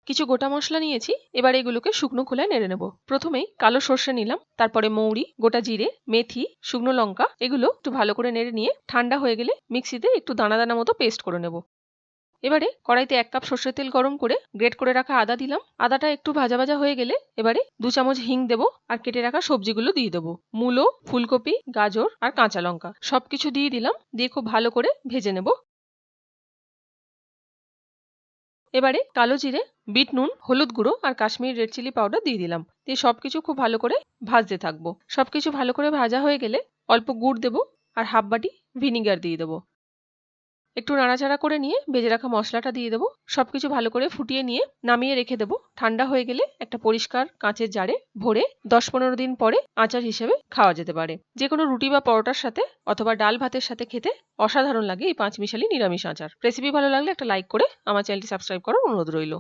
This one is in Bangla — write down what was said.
কিছু গোটা মশলা নিয়েছি, এবার এগুলোকে শুকনো খোলায় নেড়ে নেব। প্রথমেই কালো সর্ষে নিলাম, তারপরে মৌরি, গোটা জিরে, মেথি, শুকনো লঙ্কা, এগুলো একটু ভালো করে নেড়ে নিয়ে ঠান্ডা হয়ে গেলে মিক্সিতে একটু দানা দানা মতো পেস্ট করে নেব। এবারে কড়াইতে 1 কাপ সর্ষের তেল গরম করে গ্রেট করে রাখা আদা দিলাম। আদাটা একটু ভাজা ভাজা হয়ে গেলে এবারে 2 চামচ হিং দেবো আর কেটে রাখা সবজিগুলো দিয়ে দেবো। মূলো, ফুলকপি, গাজর আর কাঁচা লঙ্কা সবকিছু দিয়ে দিলাম, দিয়ে খুব ভালো করে ভেজে নেব। এবারে কালো জিরে, বিট নুন, হলুদ গুঁড়ো আর কাশ্মীরি রেড চিলি পাউডার দিয়ে দিলাম, দিয়ে সবকিছু খুব ভালো করে ভাজতে থাকবো। সবকিছু ভালো করে ভাজা হয়ে গেলে অল্প গুড় দেবো আর হাফ বাটি ভিনিগার দিয়ে দেবো। একটু নাড়াচাড়া করে নিয়ে ভেজে রাখা মশলাটা দিয়ে দেবো। সবকিছু ভালো করে ফুটিয়ে নিয়ে নামিয়ে রেখে দেবো। ঠান্ডা হয়ে গেলে একটা পরিষ্কার কাঁচের জারে ভরে 10-15 দিন পরে আচার হিসেবে খাওয়া যেতে পারে। যে কোনো রুটি বা পরোটার সাথে অথবা ডাল ভাতের সাথে খেতে অসাধারণ লাগে এই পাঁচমিশালি নিরামিষ আচার। রেসিপি ভালো লাগলে একটা লাইক করে আমার চ্যানেলটি সাবস্ক্রাইব করার অনুরোধ রইল।